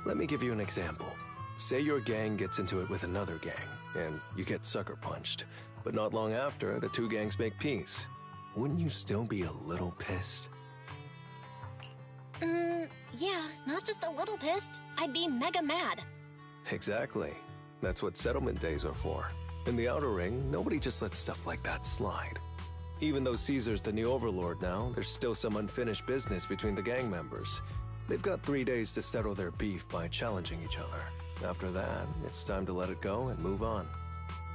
Let me give you an example. Say your gang gets into it with another gang, and you get sucker punched. But not long after, the two gangs make peace. Wouldn't you still be a little pissed? Yeah, not just a little pissed. I'd be mega mad. Exactly. That's what settlement days are for. In the Outer Ring, nobody just lets stuff like that slide. Even though Caesar's the new overlord now, there's still some unfinished business between the gang members. They've got 3 days to settle their beef by challenging each other. After that, it's time to let it go and move on.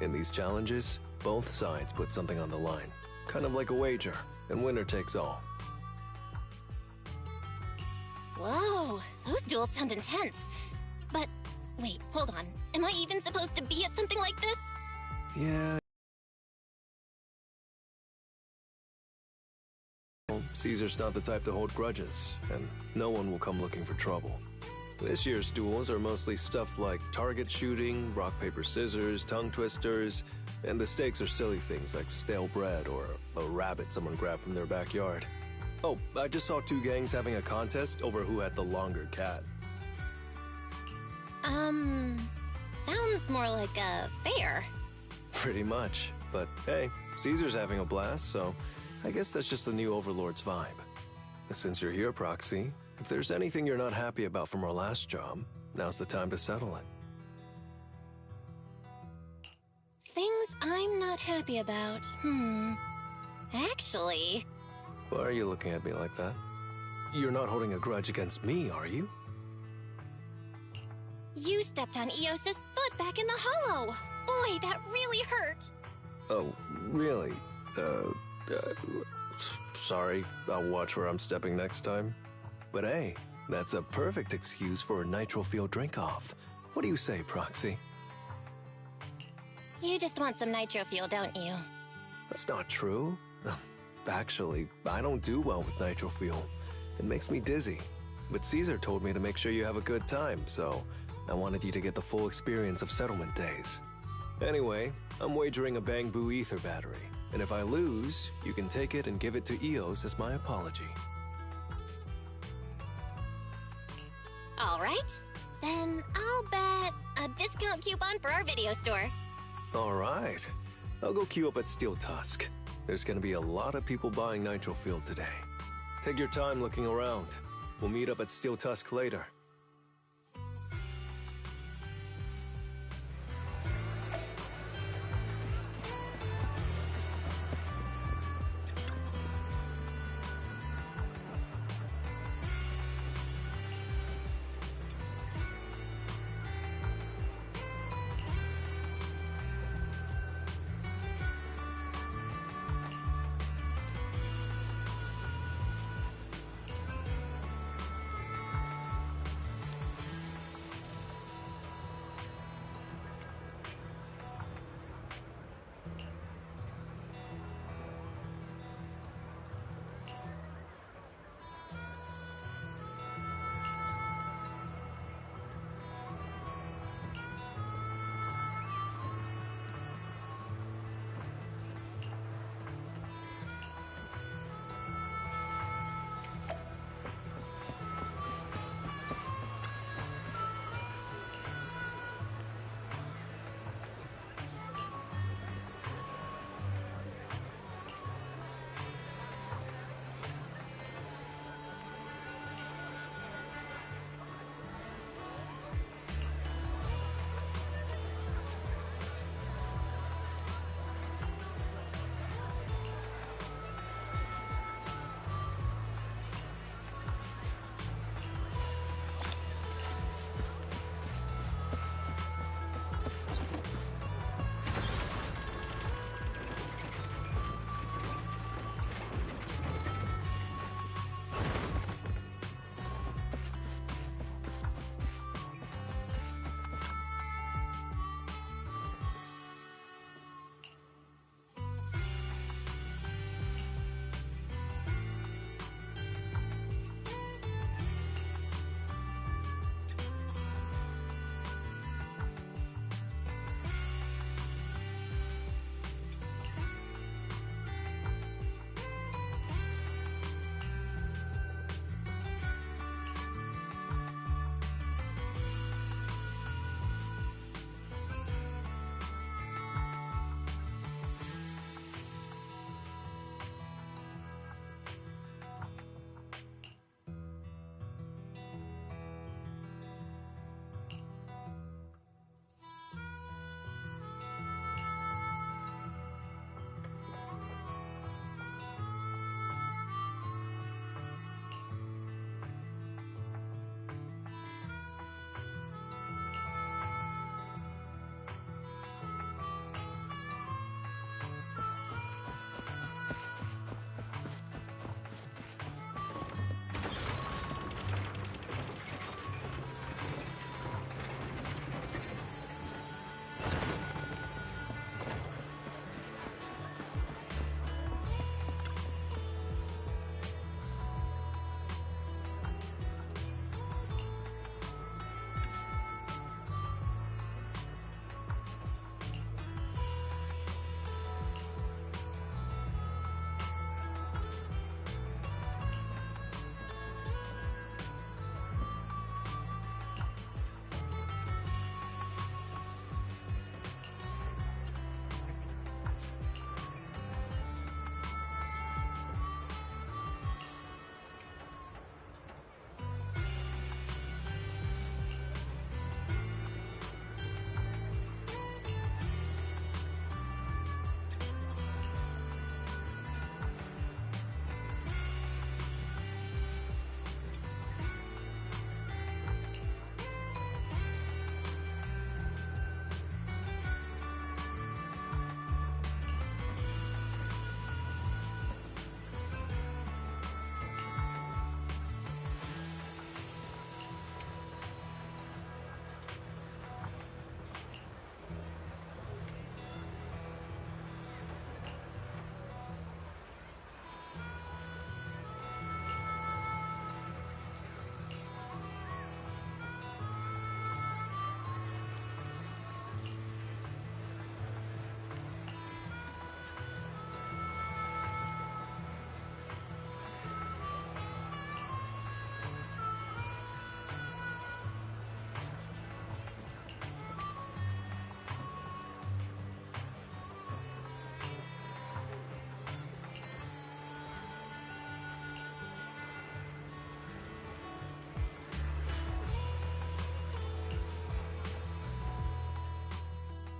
In these challenges, both sides put something on the line. Kind of like a wager, and winner takes all. Whoa, those duels sound intense. But, wait, hold on. Am I even supposed to be at something like this? Yeah. Caesar's not the type to hold grudges, and no one will come looking for trouble. This year's duels are mostly stuff like target shooting, rock, paper, scissors, tongue twisters, and the stakes are silly things like stale bread or a rabbit someone grabbed from their backyard. Oh, I just saw two gangs having a contest over who had the longer cat. Sounds more like a fair. Pretty much. But hey, Caesar's having a blast, so I guess that's just the new Overlord's vibe. Since you're here, Proxy, if there's anything you're not happy about from our last job, now's the time to settle it. Things I'm not happy about. Actually... Why are you looking at me like that? You're not holding a grudge against me, are you? You stepped on Eos's foot back in the hollow! Boy, that really hurt! Oh, really? Sorry, I'll watch where I'm stepping next time. But hey, that's a perfect excuse for a nitro-fuel drink-off. What do you say, Proxy? You just want some nitro fuel, don't you? That's not true. Actually, I don't do well with nitro fuel. It makes me dizzy. But Caesar told me to make sure you have a good time, so I wanted you to get the full experience of settlement days. Anyway, I'm wagering a Bang-Boo ether battery, and if I lose, you can take it and give it to Eos as my apology. Alright, then I'll bet a discount coupon for our video store. Alright, I'll go queue up at Steel Tusk. There's gonna be a lot of people buying nitro fuel today. Take your time looking around. We'll meet up at Steel Tusk later.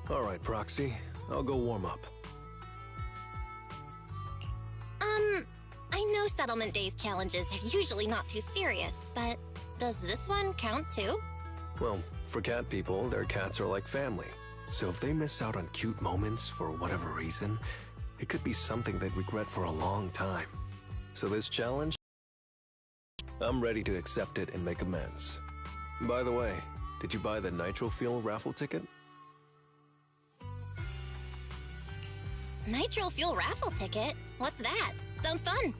All right, Proxy. I'll go warm up. I know Settlement Days challenges are usually not too serious, but does this one count too? Well, for cat people, their cats are like family. So if they miss out on cute moments for whatever reason, it could be something they'd regret for a long time. So this challenge, I'm ready to accept it and make amends. By the way, did you buy the Nitro Fuel raffle ticket? Nitro Fuel raffle ticket? What's that? Sounds fun.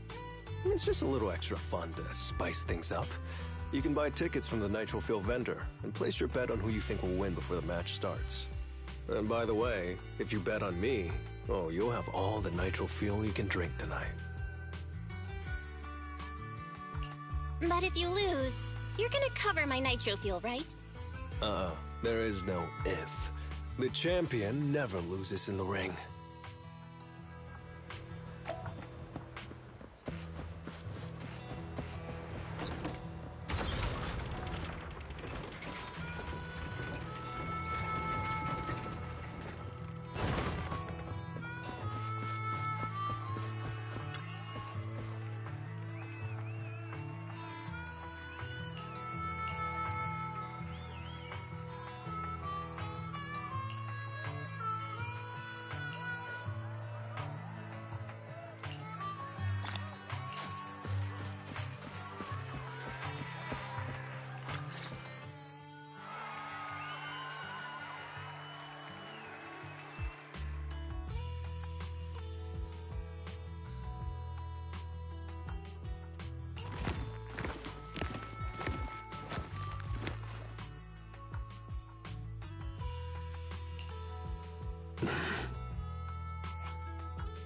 It's just a little extra fun to spice things up. You can buy tickets from the Nitro Fuel vendor and place your bet on who you think will win before the match starts. And by the way, if you bet on me, oh, you'll have all the Nitro Fuel you can drink tonight. But if you lose, you're gonna cover my Nitro Fuel, right? There is no if. The champion never loses in the ring.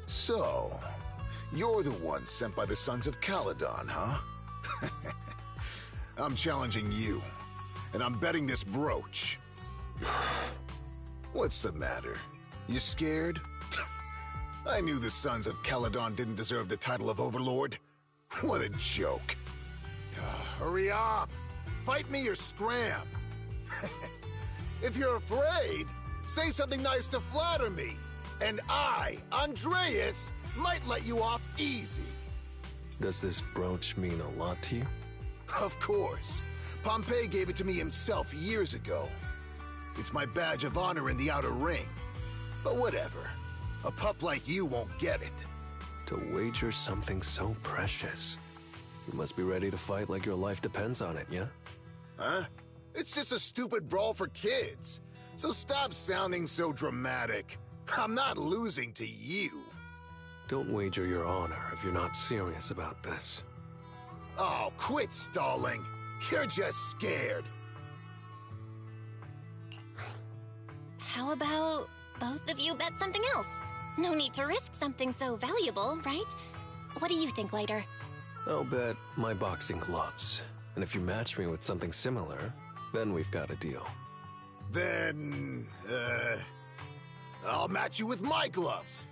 So, you're the one sent by the Sons of Caledon, huh? I'm challenging you, and I'm betting this brooch. What's the matter? You scared? I knew the Sons of Caledon didn't deserve the title of Overlord. What a joke. Hurry up! Fight me or scram! If you're afraid, say something nice to flatter me. And I, Andreas, might let you off easy. Does this brooch mean a lot to you? Of course. Pompey gave it to me himself years ago. It's my badge of honor in the outer ring. But whatever. A pup like you won't get it. To wager something so precious. You must be ready to fight like your life depends on it, yeah? Huh? It's just a stupid brawl for kids. So stop sounding so dramatic. I'm not losing to you. Don't wager your honor if you're not serious about this. Oh, quit stalling. You're just scared. How about both of you bet something else? No need to risk something so valuable, right? What do you think, Lighter? I'll bet my boxing gloves. And if you match me with something similar, then we've got a deal. Then, I'll match you with my gloves.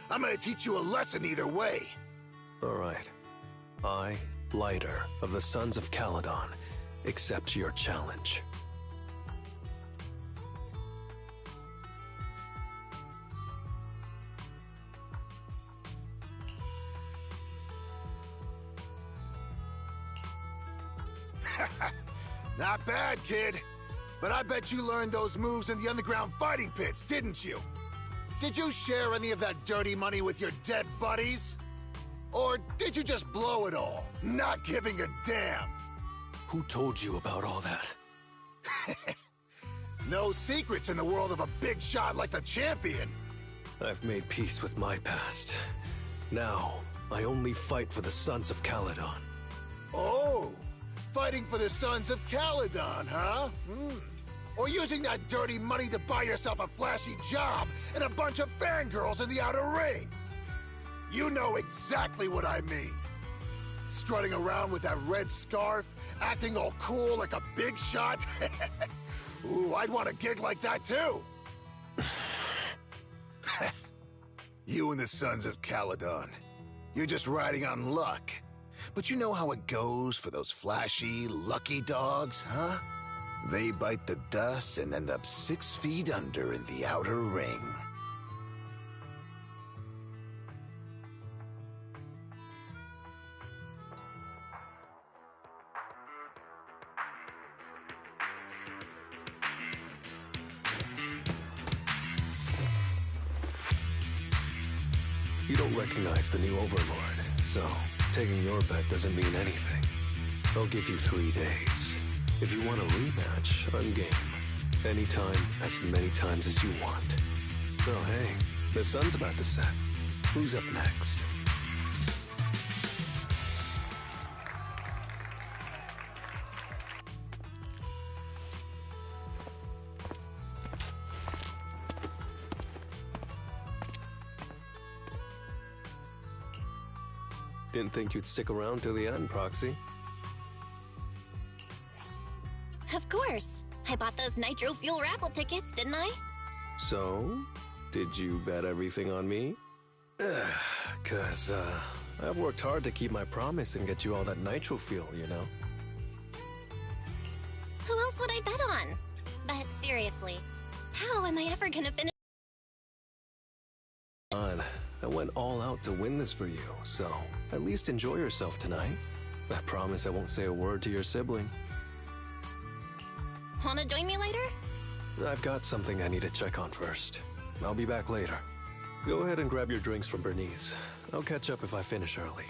I'm gonna teach you a lesson either way. All right. I, Lighter, of the Sons of Caledon, accept your challenge. Not bad, kid. But I bet you learned those moves in the underground fighting pits, didn't you? Did you share any of that dirty money with your dead buddies? Or did you just blow it all, not giving a damn? Who told you about all that? No secrets in the world of a big shot like the champion. I've made peace with my past. Now, I only fight for the Sons of Caledon. Oh, fighting for the Sons of Caledon, huh? Or using that dirty money to buy yourself a flashy job and a bunch of fangirls in the outer ring. You know exactly what I mean. Strutting around with that red scarf, acting all cool like a big shot. Ooh, I'd want a gig like that too. You and the Sons of Caledon. You're just riding on luck. But you know how it goes for those flashy, lucky dogs, huh? They bite the dust and end up 6 feet under in the outer ring. You don't recognize the new Overlord, so taking your bet doesn't mean anything. I'll give you 3 days. If you want a rematch, I'm game. Anytime, as many times as you want. So hey, the sun's about to set. Who's up next? Didn't think you'd stick around till the end, Proxy. Of course. I bought those nitro fuel raffle tickets, didn't I? So, did you bet everything on me? Cause, I've worked hard to keep my promise and get you all that nitro fuel, you know? Who else would I bet on? But seriously, how am I ever gonna finish? I went all out to win this for you, so at least enjoy yourself tonight. I promise I won't say a word to your sibling. Wanna join me later? I've got something I need to check on first. I'll be back later. Go ahead and grab your drinks from Bernice. I'll catch up if I finish early.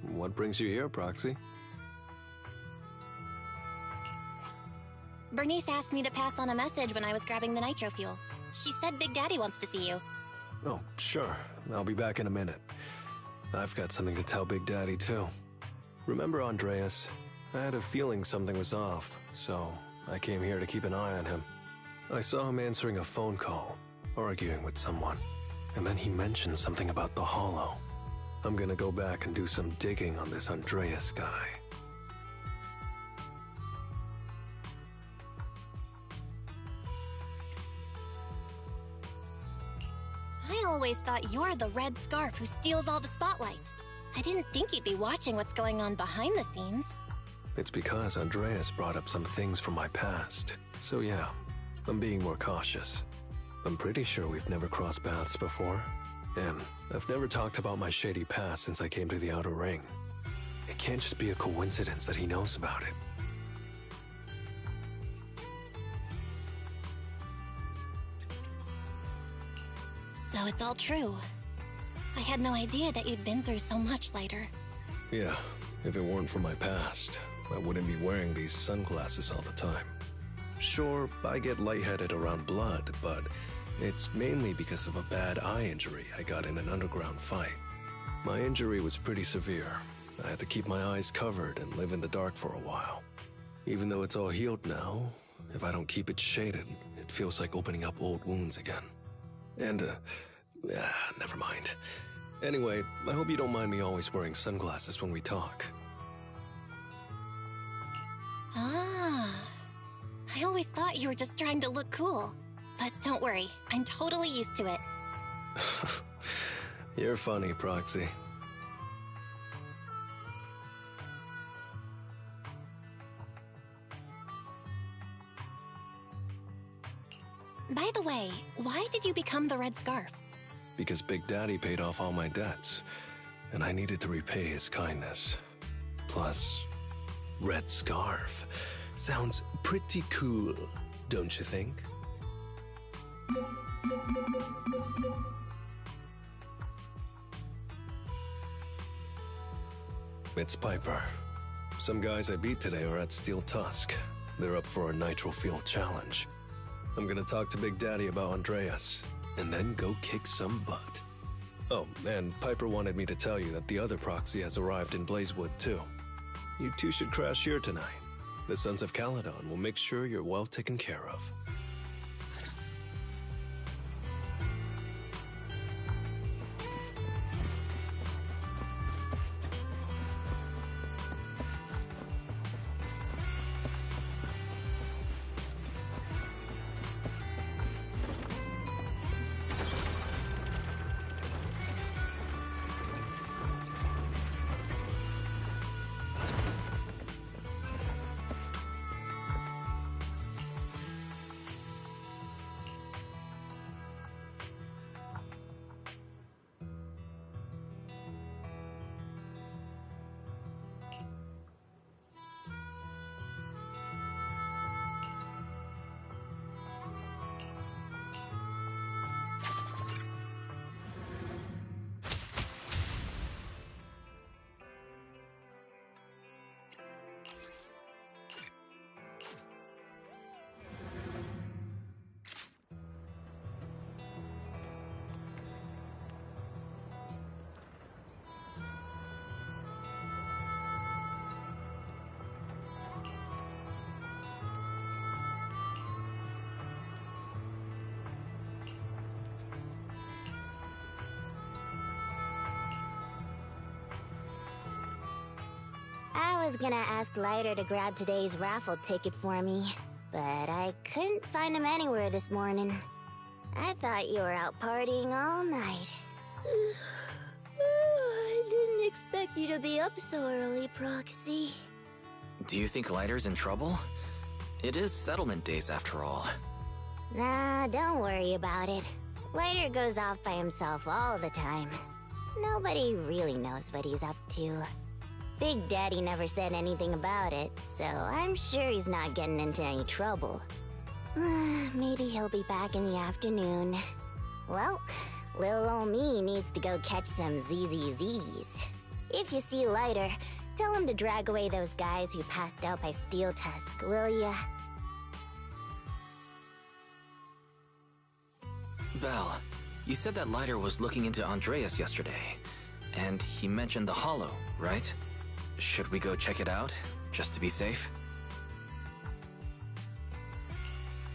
What brings you here, Proxy? Bernice asked me to pass on a message when I was grabbing the nitro fuel. She said Big Daddy wants to see you. Oh, sure. I'll be back in a minute. I've got something to tell Big Daddy, too. Remember Andreas? I had a feeling something was off, so I came here to keep an eye on him. I saw him answering a phone call, arguing with someone, and then he mentioned something about the Hollow. I'm gonna go back and do some digging on this Andreas guy. I always thought you're the red scarf who steals all the spotlight. I didn't think you'd be watching what's going on behind the scenes. It's because Andreas brought up some things from my past. So yeah, I'm being more cautious. I'm pretty sure we've never crossed paths before. And I've never talked about my shady past since I came to the Outer Ring. It can't just be a coincidence that he knows about it. So it's all true. I had no idea that you'd been through so much, Lighter. Yeah, if it weren't for my past, I wouldn't be wearing these sunglasses all the time. Sure, I get lightheaded around blood, but it's mainly because of a bad eye injury I got in an underground fight. My injury was pretty severe. I had to keep my eyes covered and live in the dark for a while. Even though it's all healed now, if I don't keep it shaded, it feels like opening up old wounds again. And, never mind. Anyway, I hope you don't mind me always wearing sunglasses when we talk. Ah. I always thought you were just trying to look cool. But don't worry, I'm totally used to it. You're funny, Proxy. By the way, why did you become the Red Scarf? Because Big Daddy paid off all my debts, and I needed to repay his kindness. Plus, Red Scarf sounds pretty cool, don't you think? It's Piper. Some guys I beat today are at Steel Tusk. They're up for a nitro fuel challenge. I'm gonna talk to Big Daddy about Andreas, and then go kick some butt. Oh, and Piper wanted me to tell you that the other proxy has arrived in Blazewood too. You two should crash here tonight. The Sons of Caledon will make sure you're well taken care of. I was gonna ask Lighter to grab today's raffle ticket for me, but I couldn't find him anywhere this morning. I thought you were out partying all night. I didn't expect you to be up so early, Proxy. Do you think Lighter's in trouble? It is settlement days after all. Nah, don't worry about it. Lighter goes off by himself all the time. Nobody really knows what he's up to. Big Daddy never said anything about it, so I'm sure he's not getting into any trouble. Maybe he'll be back in the afternoon. Well, little ol' me needs to go catch some ZZZs. If you see Lighter, tell him to drag away those guys who passed out by Steel Tusk, will ya? Belle, you said that Lighter was looking into Andreas yesterday, and he mentioned the Hollow, right? Should we go check it out, just to be safe?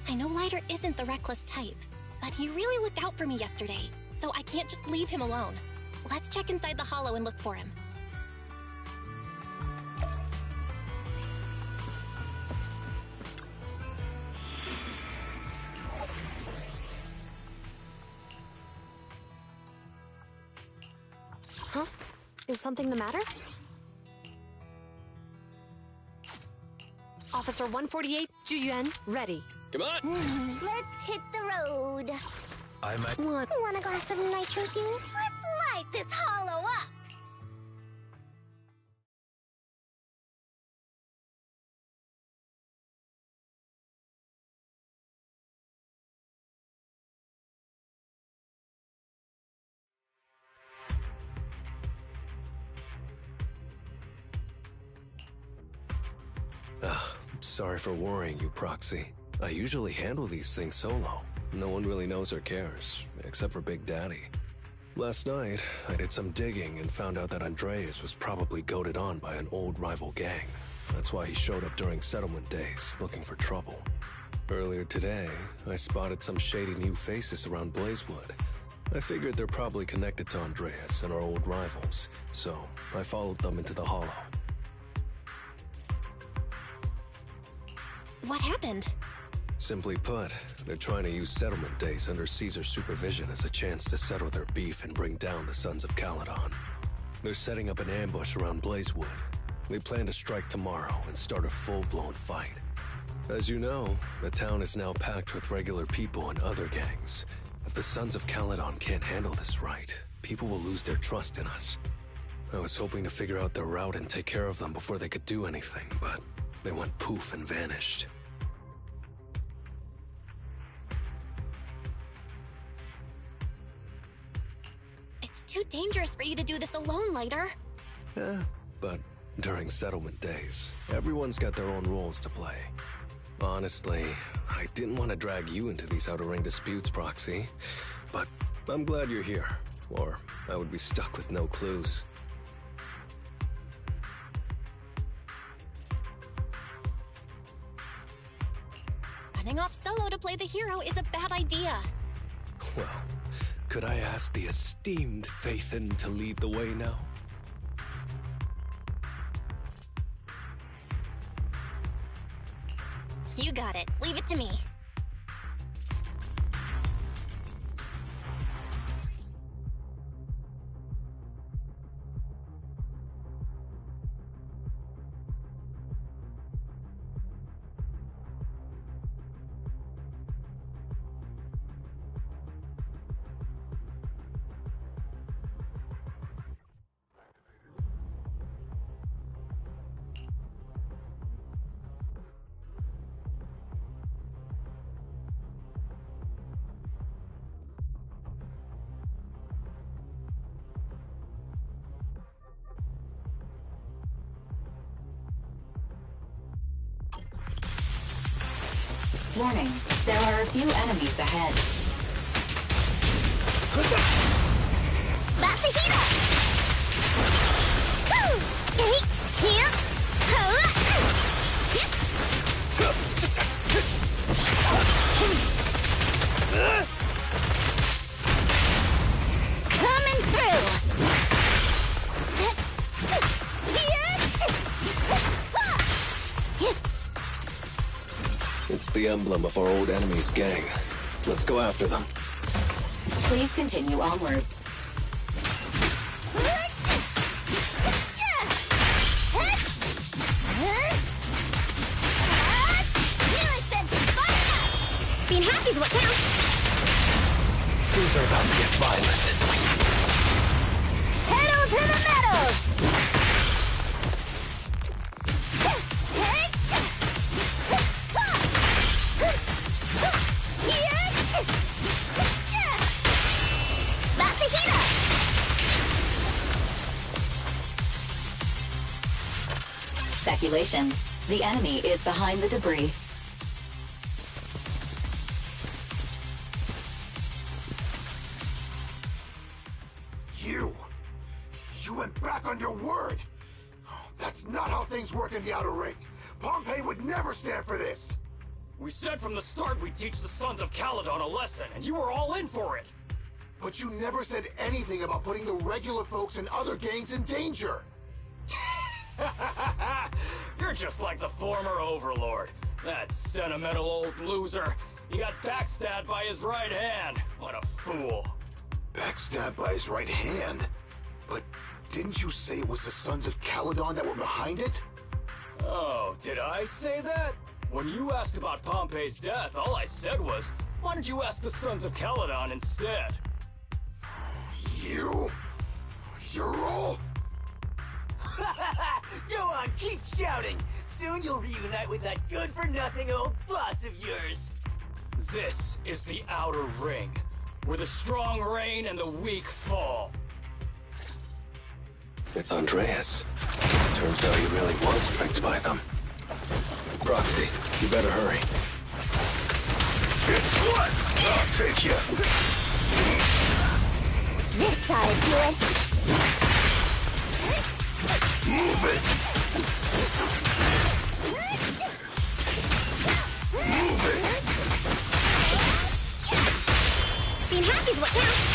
I know Lighter isn't the reckless type, but he really looked out for me yesterday, so I can't just leave him alone. Let's check inside the Hollow and look for him. Huh? Is something the matter? Officer 148, Juyuan, ready. Come on! Let's hit the road. I'm at... Want a glass of nitro fuel? Let's light this hollow up. Sorry for worrying you, Proxy. I usually handle these things solo. No one really knows or cares, except for Big Daddy. Last night, I did some digging and found out that Andreas was probably goaded on by an old rival gang. That's why he showed up during settlement days, looking for trouble. Earlier today, I spotted some shady new faces around Blazewood. I figured they're probably connected to Andreas and our old rivals, so I followed them into the Hollow. What happened? Simply put, they're trying to use settlement days under Caesar's supervision as a chance to settle their beef and bring down the Sons of Caledon. They're setting up an ambush around Blazewood. They plan to strike tomorrow and start a full-blown fight. As you know, the town is now packed with regular people and other gangs. If the Sons of Caledon can't handle this right, people will lose their trust in us. I was hoping to figure out their route and take care of them before they could do anything, but they went poof and vanished. It's too dangerous for you to do this alone, Lighter. But during settlement days, everyone's got their own roles to play. Honestly, I didn't want to drag you into these outer ring disputes, Proxy. But I'm glad you're here, or I would be stuck with no clues. Running off solo to play the hero is a bad idea. Well, could I ask the esteemed Phaethon to lead the way now? You got it. Leave it to me. Warning, there are a few enemies ahead. That's a heater! Coming through! It's the emblem of our old enemy's gang. Let's go after them. Please continue onwards. Being happy's what counts. Things are about to get violent. Pedal to the metal! That's a heater! Speculation. The enemy is behind the debris. You went back on your word! That's not how things work in the Outer Ring. Pompey would never stand for this! We said from the start we'd teach the Sons of Caledon a lesson, and you were all in for it! But you never said anything about putting the regular folks and other gangs in danger! You're just like the former Overlord. That sentimental old loser. He got backstabbed by his right hand. What a fool. Backstabbed by his right hand? But didn't you say it was the Sons of Caledon that were behind it? Oh, did I say that? When you asked about Pompey's death, all I said was, why don't you ask the Sons of Caledon instead? You're all... Go on, keep shouting! Soon you'll reunite with that good-for-nothing old boss of yours! This is the Outer Ring, where the strong reign and the weak fall. It's Andreas. Turns out he really was tricked by them. Proxy, you better hurry. It's what? I'll take you. This ought to do it. Move it. Move it. Being happy's what counts.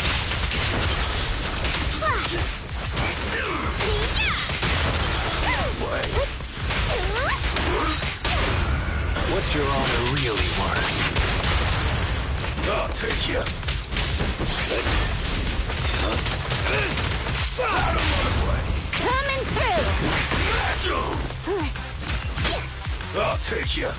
What's your honor really worth? I'll take you. Out of my way. Coming through. I'll take you.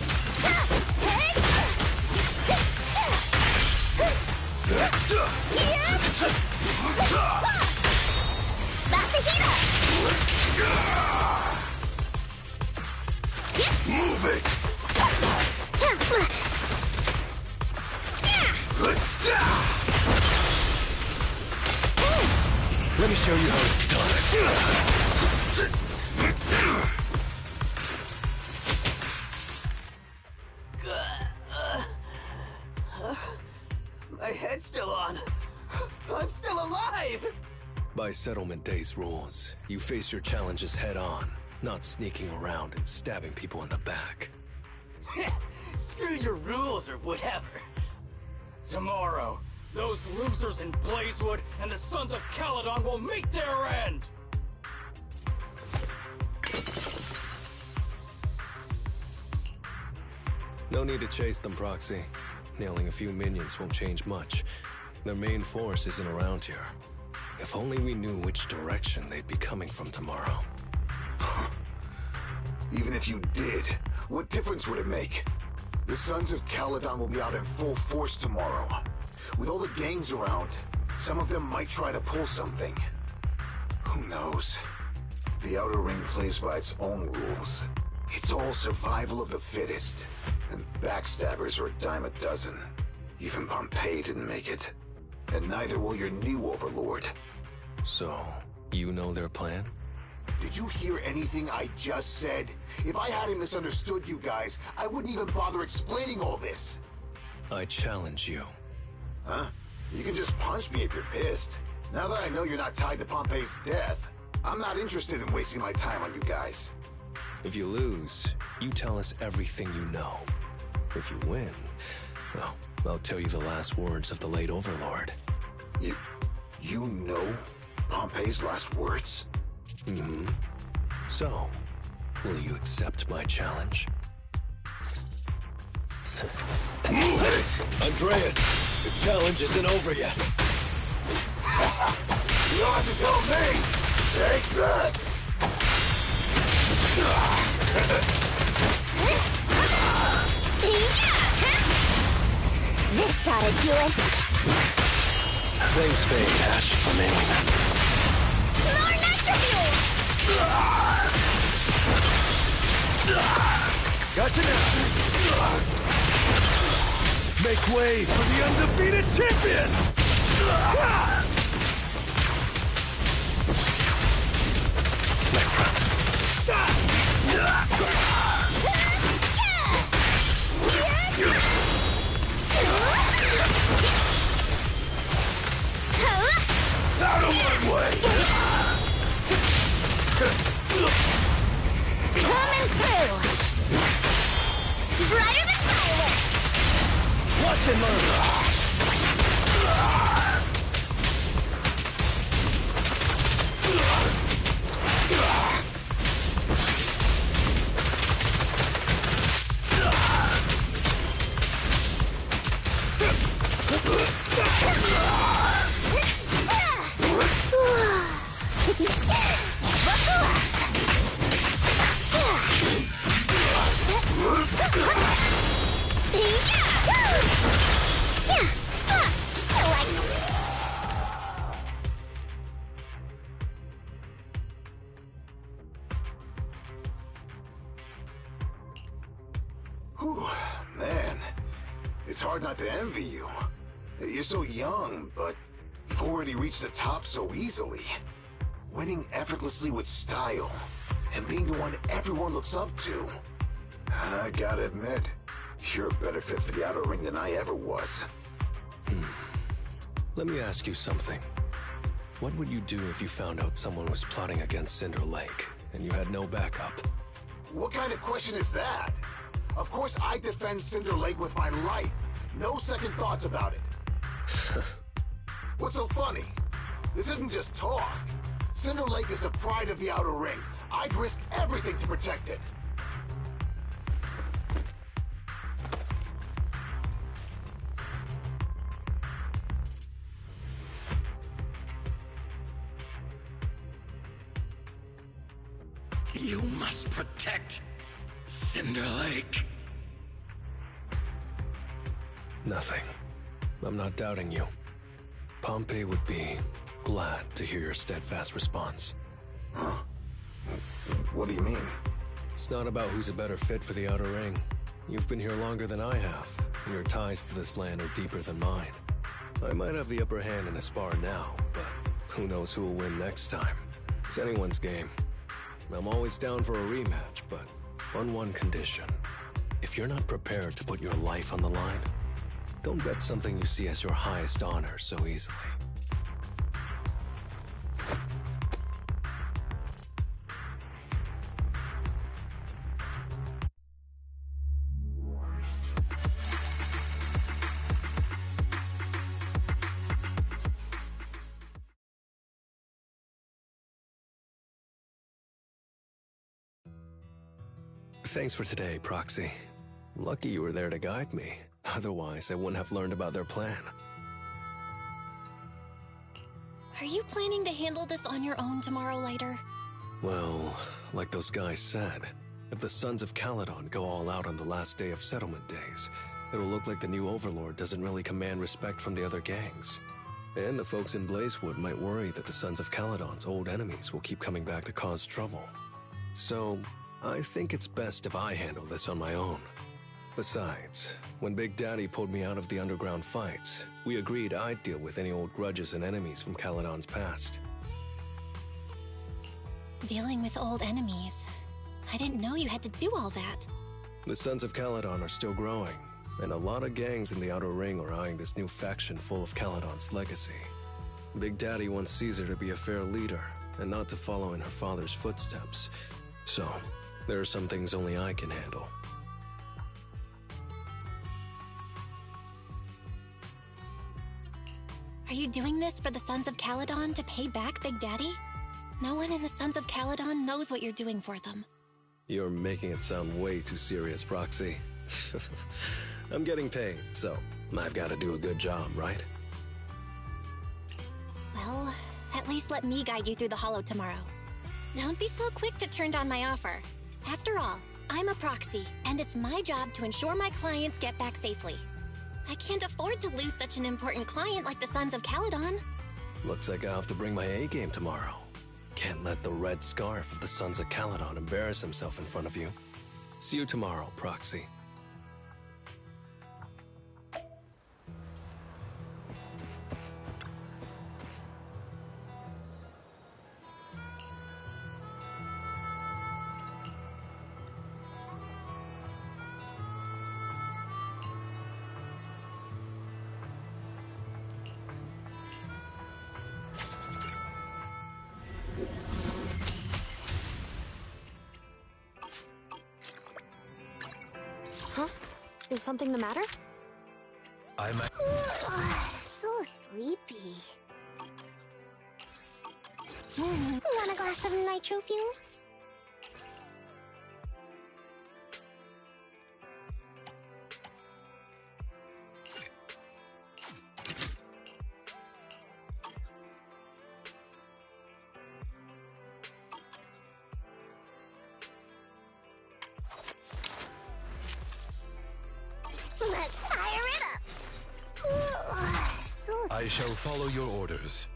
About to heat up. Move it. Let me show you how it's done. My head's still on. I'm still alive! By Settlement Day's rules, you face your challenges head on, not sneaking around and stabbing people in the back. Screw your rules or whatever. Tomorrow, those losers in Blazewood and the Sons of Caledon will meet their end! No need to chase them, Proxy. Nailing a few minions won't change much. Their main force isn't around here. If only we knew which direction they'd be coming from tomorrow. Even if you did, what difference would it make? The Sons of Caledon will be out in full force tomorrow. With all the gangs around, some of them might try to pull something. Who knows? The Outer Ring plays by its own rules. It's all survival of the fittest. And backstabbers are a dime a dozen. Even Pompeii didn't make it. And neither will your new overlord. So, you know their plan? Did you hear anything I just said? If I hadn't misunderstood you guys, I wouldn't even bother explaining all this. I challenge you. Huh? You can just punch me if you're pissed. Now that I know you're not tied to Pompeii's death, I'm not interested in wasting my time on you guys. If you lose, you tell us everything you know. If you win, well, I'll tell you the last words of the late Overlord. You know Pompeii's last words? Mm-hmm. So, will you accept my challenge? Move it! Andreas, the challenge isn't over yet. You don't have to tell me! Take that! This ought to do it. Same fate, Ash, for me. More nitro fuel! Gotcha now! Make way for the undefeated champion! My friend. Out of my way! Coming through! Brighter than fireworks! Watch and learn! Whew, man, it's hard not to envy you. You're so young, but you've already reached the top so easily. Winning effortlessly with style, and being the one everyone looks up to. I gotta admit, you're a better fit for the outer ring than I ever was. Let me ask you something. What would you do if you found out someone was plotting against Cinder Lake, and you had no backup? What kind of question is that? Of course I defend Cinder Lake with my life. No second thoughts about it. What's so funny? This isn't just talk. Cinder Lake is the pride of the outer ring. I'd risk everything to protect it. You must protect Cinder Lake. Nothing. I'm not doubting you. Pompey would be glad to hear your steadfast response. Huh? What do you mean? It's not about who's a better fit for the outer ring. You've been here longer than I have, and your ties to this land are deeper than mine. I might have the upper hand in a spar now, but who knows who will win next time. It's anyone's game. I'm always down for a rematch, but on one condition. If you're not prepared to put your life on the line, don't bet something you see as your highest honor so easily. Thanks for today, Proxy. Lucky you were there to guide me. Otherwise, I wouldn't have learned about their plan. Are you planning to handle this on your own tomorrow, Lighter? Well, like those guys said, if the Sons of Caledon go all out on the last day of settlement days, it'll look like the new Overlord doesn't really command respect from the other gangs. And the folks in Blazewood might worry that the Sons of Caledon's old enemies will keep coming back to cause trouble. So, I think it's best if I handle this on my own. Besides, when Big Daddy pulled me out of the underground fights, we agreed I'd deal with any old grudges and enemies from Caledon's past. Dealing with old enemies. I didn't know you had to do all that. The Sons of Caledon are still growing, and a lot of gangs in the Outer Ring are eyeing this new faction full of Caledon's legacy. Big Daddy wants Caesar to be a fair leader, and not to follow in her father's footsteps. So, there are some things only I can handle. Are you doing this for the Sons of Caledon to pay back Big Daddy? No one in the Sons of Caledon knows what you're doing for them. You're making it sound way too serious, Proxy. I'm getting paid, so I've got to do a good job, right? Well, at least let me guide you through the Hollow tomorrow. Don't be so quick to turn down my offer. After all, I'm a proxy, and it's my job to ensure my clients get back safely. I can't afford to lose such an important client like the Sons of Caledon. Looks like I'll have to bring my A-game tomorrow. Can't let the red scarf of the Sons of Caledon embarrass himself in front of you. See you tomorrow, Proxy. Huh? Is something the matter? So sleepy. Want a glass of nitro fuel? Let's fire it up! I shall follow your orders.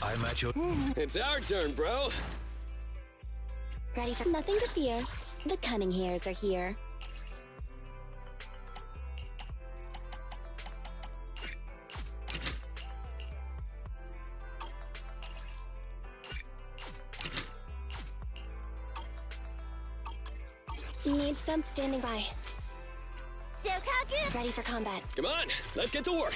I'm at your... It's our turn, bro. Ready for nothing to fear. The cunning hairs are here. Need some standing by. Ready for combat. Come on, let's get to work.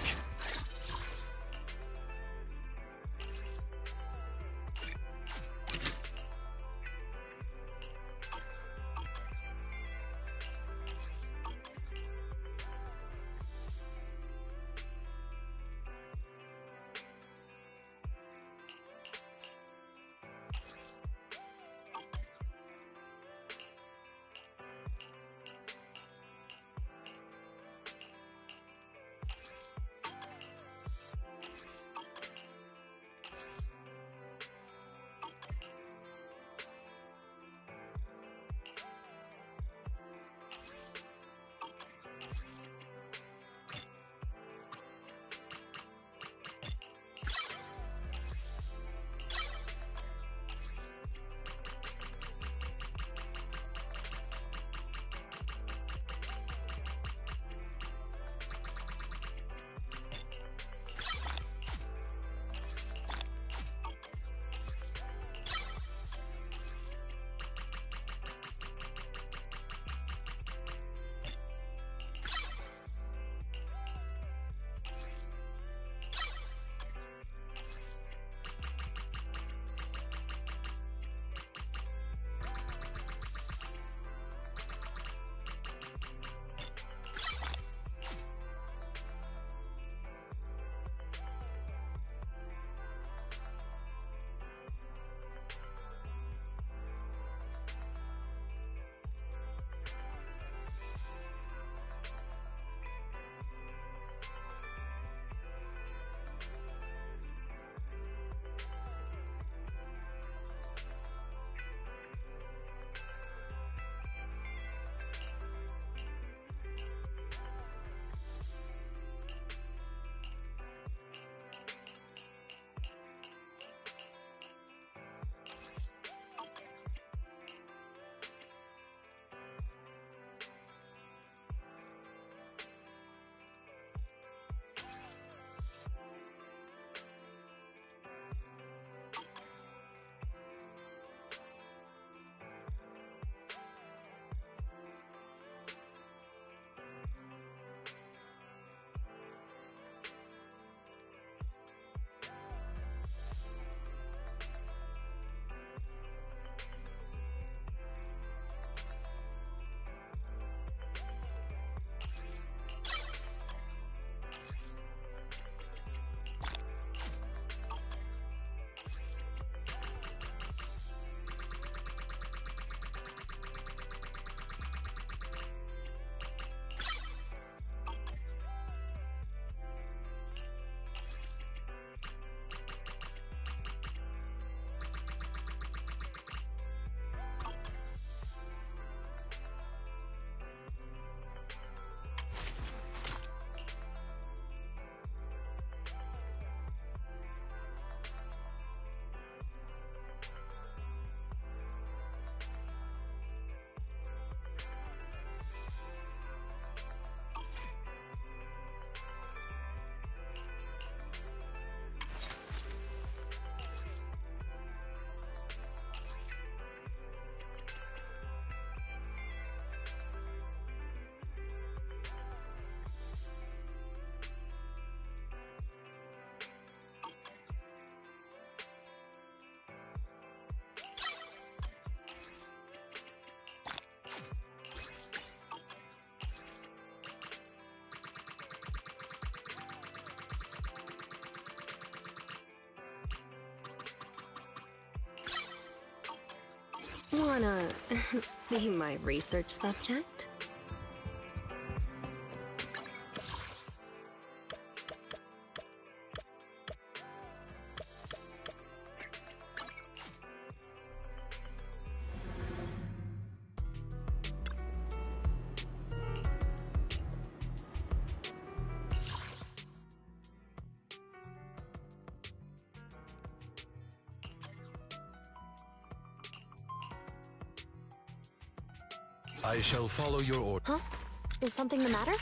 Wanna be my research subject? I shall follow your order. Huh? Is something the matter?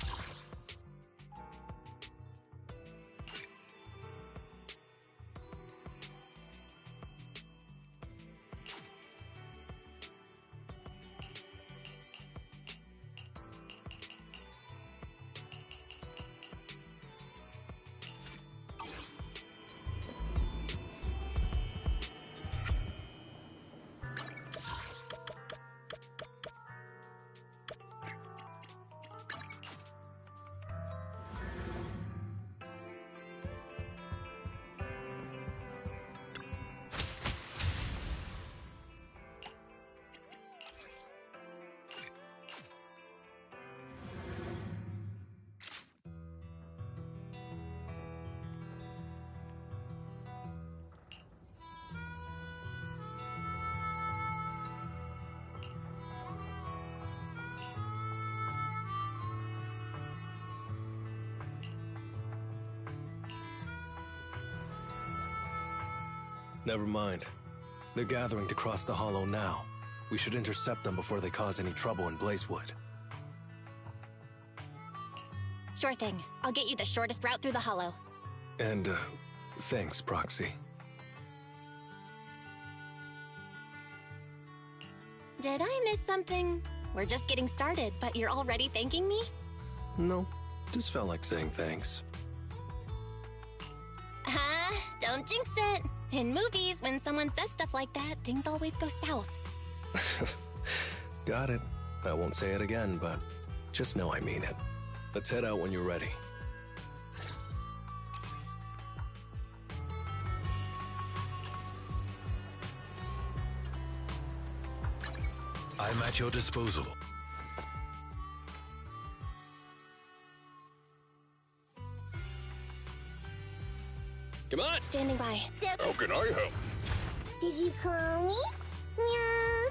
Never mind. They're gathering to cross the hollow now. We should intercept them before they cause any trouble in Blazewood. Sure thing. I'll get you the shortest route through the hollow. And, thanks, Proxy. Did I miss something? We're just getting started, but you're already thanking me? No, just felt like saying thanks. Don't jinx it. In movies, when someone says stuff like that, things always go south. Got it. I won't say it again, but just know I mean it. Let's head out when you're ready. I'm at your disposal. Come on! Standing by. How can I help? Did you call me? Meow.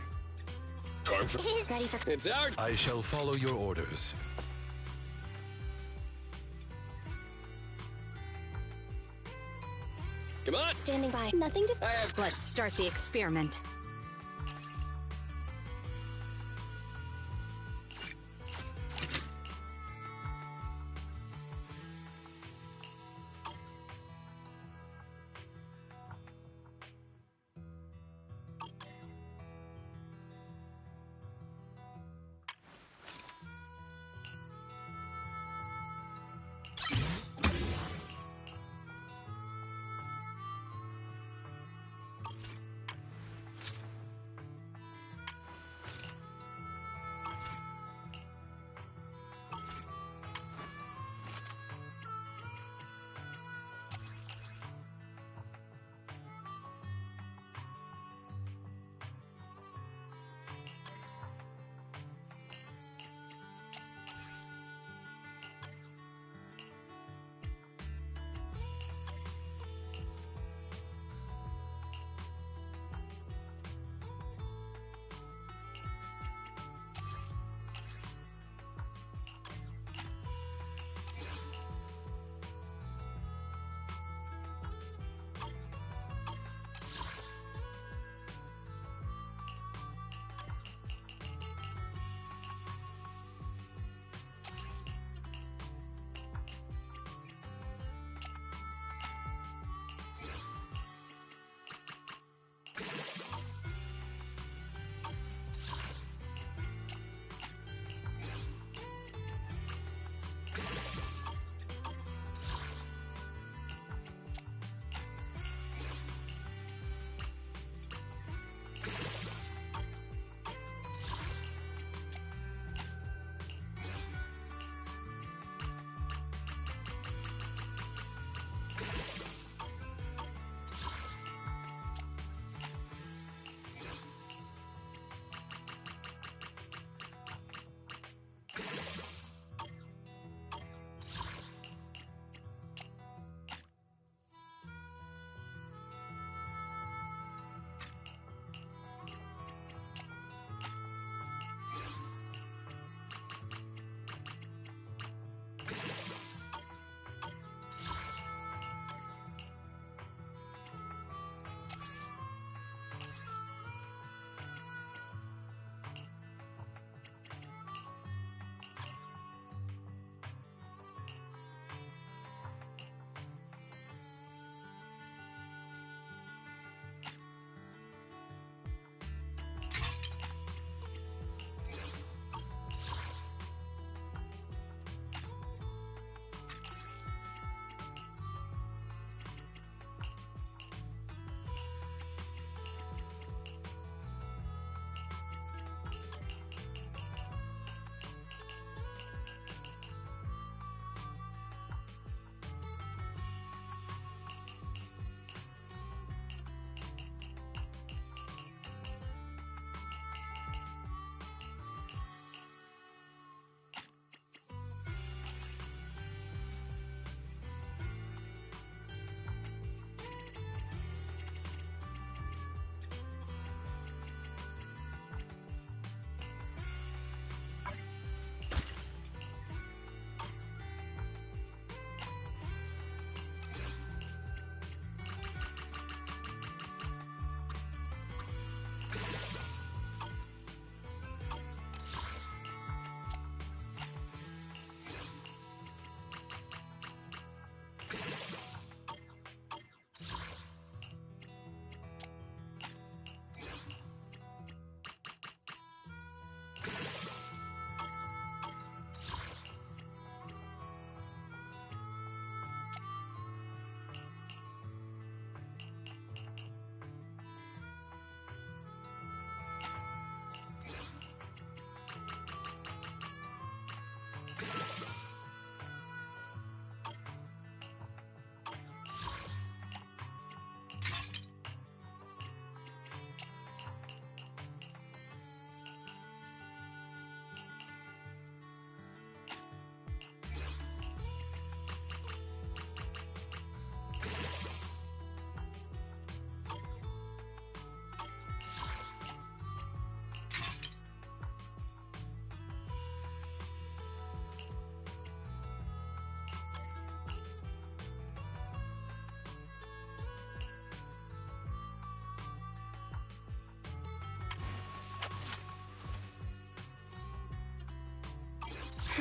Time for... Ready for... It's our... I shall follow your orders. Come on! Standing by. Nothing to... Let's start the experiment.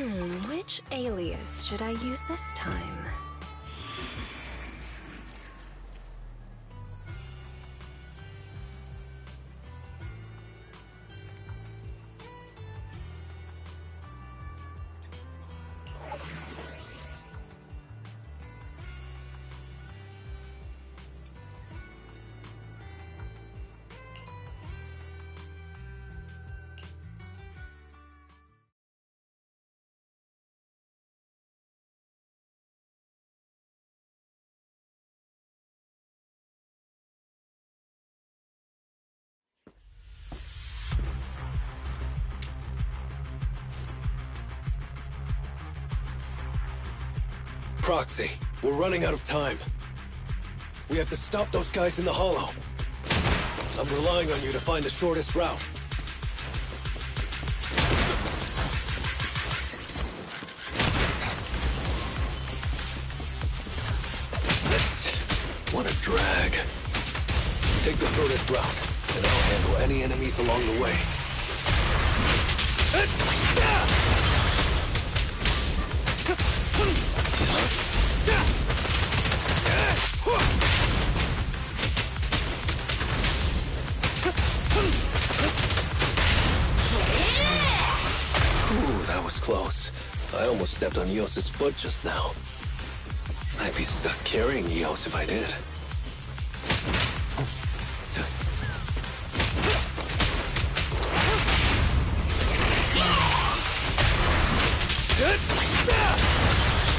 Which alias should I use this time? Proxy, we're running out of time. We have to stop those guys in the hollow. I'm relying on you to find the shortest route. What a drag. Take the shortest route, and I'll handle any enemies along the way. Ooh, that was close. I almost stepped on Eos's foot just now. I'd be stuck carrying Eos if I did.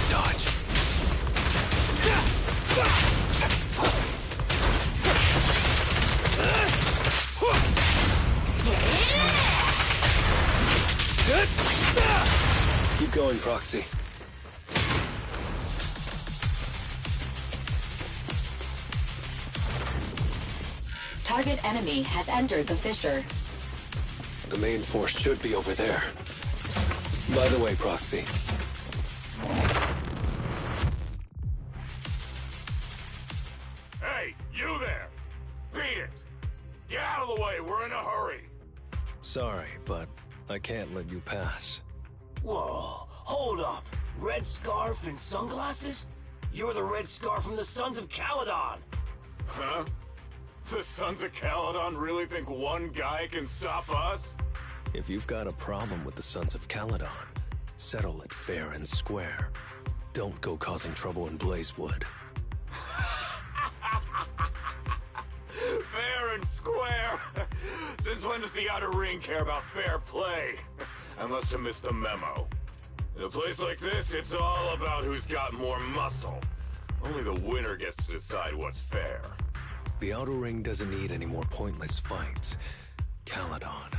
Dodge. Keep going, Proxy. Target enemy has entered the fissure. The main force should be over there. By the way, Proxy. Hey, you there! Beat it! Get out of the way, we're in a hurry! Sorry, but I can't let you pass. Whoa, hold up. Red scarf and sunglasses? You're the Red Scarf from the Sons of Caledon. Huh? The Sons of Caledon really think one guy can stop us? If you've got a problem with the Sons of Caledon, settle it fair and square. Don't go causing trouble in Blazewood. Fair and square? Since when does the Outer Ring care about fair play? I must have missed the memo. In a place like this, it's all about who's got more muscle. Only the winner gets to decide what's fair. The Outer Ring doesn't need any more pointless fights. Caledon.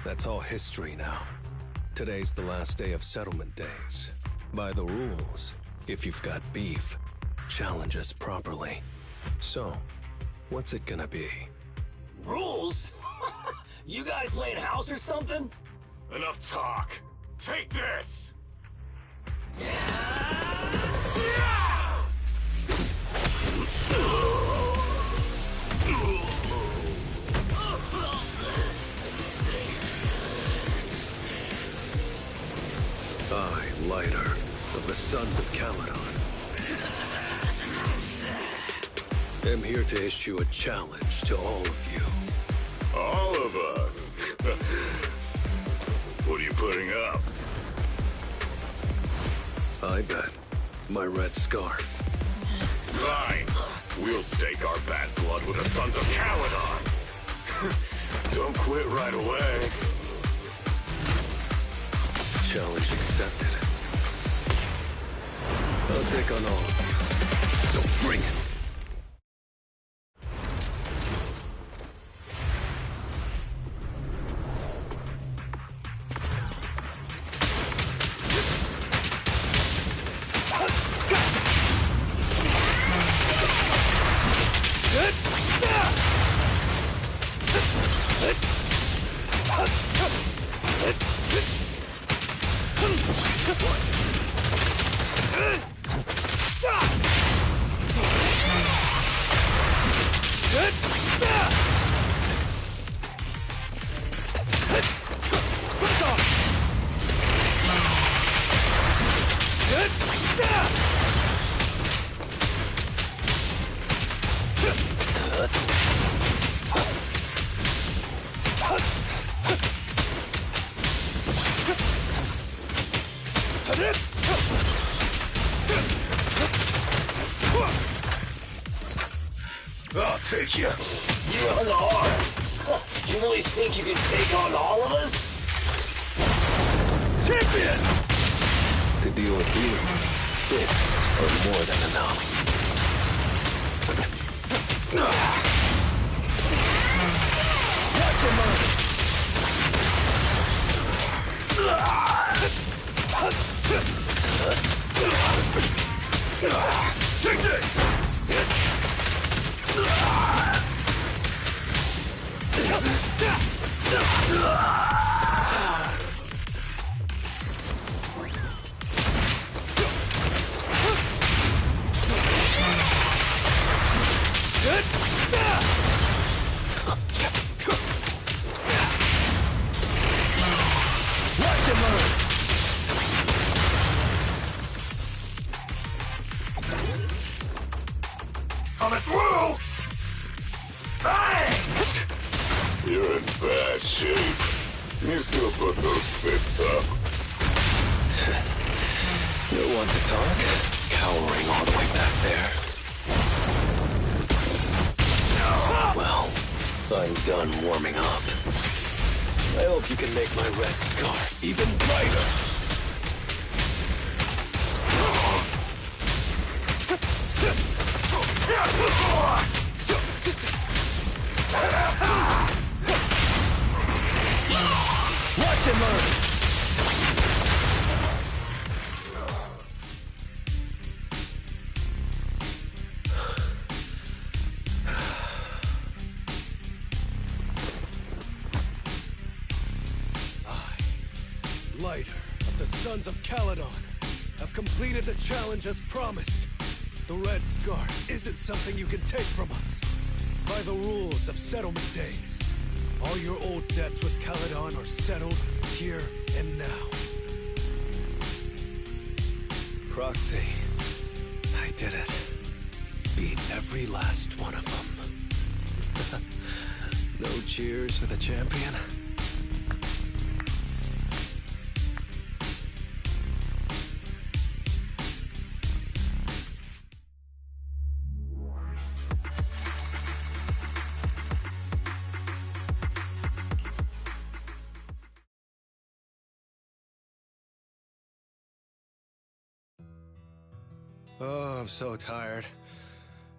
That's all history now. Today's the last day of settlement days. By the rules, if you've got beef, challenge us properly. So, what's it gonna be? Rules? You guys playing house or something? Enough talk. Take this! I, Lighter, of the Sons of Caledon, am here to issue a challenge to all of you. All of us? What are you putting up? I bet my red scarf. Fine. We'll stake our bad blood with the Sons of Caledon. Don't quit right away. Challenge accepted. I'll take on all of you. So bring it. I'll take you. You hung hard. You really think you can take on all of us? Champion! To deal with you, fists are more than enough. Watch your move! Take this! Watch him move! Coming through! Bang! You're in bad shape. You still put those fists up. No one to talk, cowering all the way back there. Well, I'm done warming up. I hope you can make my red scar even brighter. Watch him learn! Lighter of the Sons of Caledon, have completed the challenge as promised. The Red Scar isn't something you can take from us. By the rules of settlement days, all your old debts with Caledon are settled here and now. Proxy, I did it. Beat every last one of them. No cheers for the champion? Oh, I'm so tired.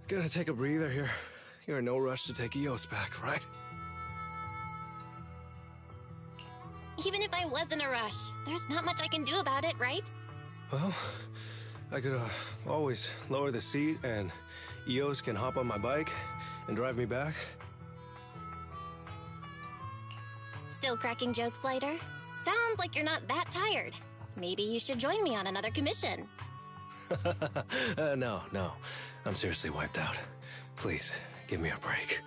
Gonna take a breather here. You're in no rush to take Eos back, right? Even if I was in a rush, there's not much I can do about it, right? Well, I could always lower the seat and Eos can hop on my bike and drive me back. Still cracking jokes, Lighter? Sounds like you're not that tired. Maybe you should join me on another commission. No. I'm seriously wiped out. Please, give me a break.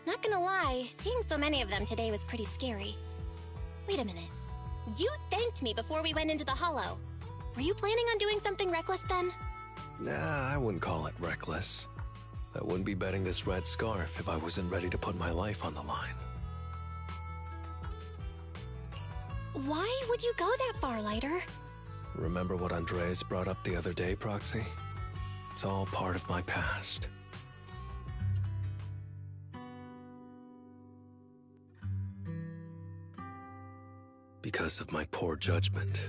Not gonna lie, seeing so many of them today was pretty scary. Wait a minute. You thanked me before we went into the Hollow. Were you planning on doing something reckless then? Nah, I wouldn't call it reckless. I wouldn't be betting this red scarf if I wasn't ready to put my life on the line. Why would you go that far, Lighter? Remember what Andreas brought up the other day, Proxy? It's all part of my past. Because of my poor judgment,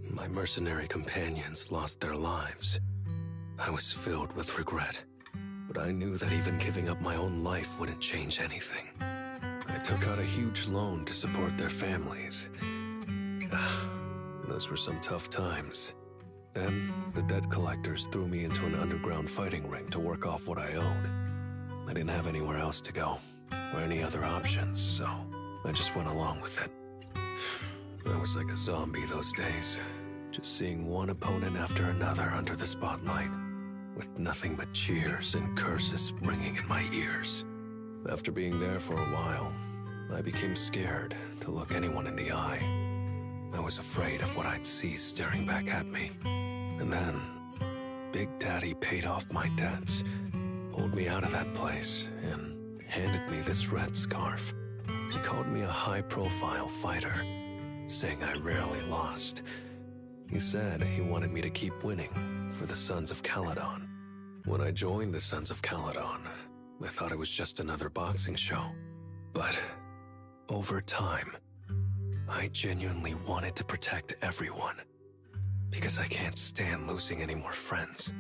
my mercenary companions lost their lives. I was filled with regret, but I knew that even giving up my own life wouldn't change anything. I took out a huge loan to support their families. Those were some tough times. Then, the debt collectors threw me into an underground fighting ring to work off what I owed. I didn't have anywhere else to go, or any other options, so I just went along with it. I was like a zombie those days, just seeing one opponent after another under the spotlight, with nothing but cheers and curses ringing in my ears. After being there for a while, I became scared to look anyone in the eye. I was afraid of what I'd see staring back at me. And then, Big Daddy paid off my debts, pulled me out of that place, and handed me this red scarf. He called me a high-profile fighter, saying I rarely lost. He said he wanted me to keep winning for the Sons of Caledon. When I joined the Sons of Caledon, I thought it was just another boxing show. But over time, I genuinely wanted to protect everyone. Because I can't stand losing any more friends.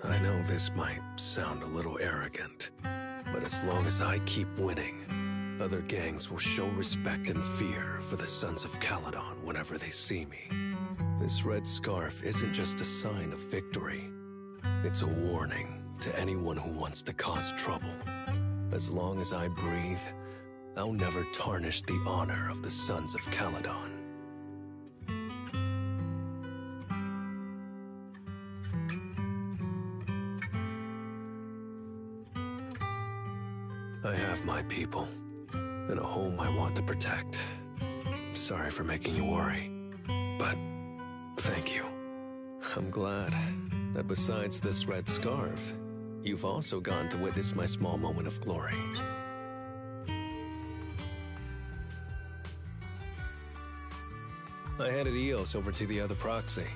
I know this might sound a little arrogant, but as long as I keep winning, other gangs will show respect and fear for the Sons of Caledon whenever they see me. This red scarf isn't just a sign of victory. It's a warning to anyone who wants to cause trouble. As long as I breathe, I'll never tarnish the honor of the Sons of Caledon. I have my people, and a home I want to protect. Sorry for making you worry, but thank you. I'm glad that besides this red scarf, you've also gone to witness my small moment of glory. I handed Eos over to the other proxy.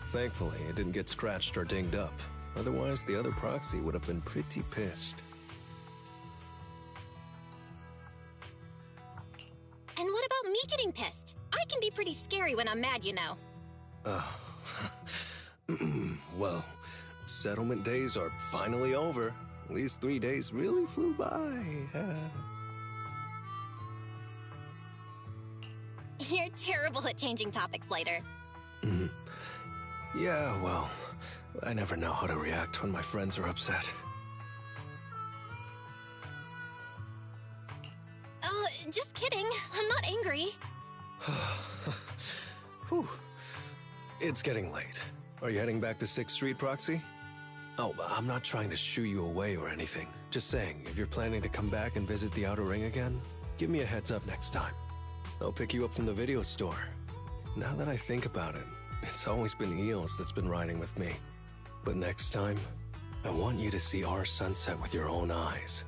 Thankfully, it didn't get scratched or dinged up. Otherwise, the other proxy would have been pretty pissed. And what about me getting pissed? I can be pretty scary when I'm mad, you know. Well, settlement days are finally over. These 3 days really flew by. You're terrible at changing topics later. Yeah, well, I never know how to react when my friends are upset. Just kidding. I'm not angry. Whew. It's getting late. Are you heading back to 6th Street, Proxy? Oh, I'm not trying to shoo you away or anything. Just saying, if you're planning to come back and visit the Outer Ring again, give me a heads up next time. I'll pick you up from the video store. Now that I think about it, it's always been Eos that's been riding with me. But next time, I want you to see our sunset with your own eyes.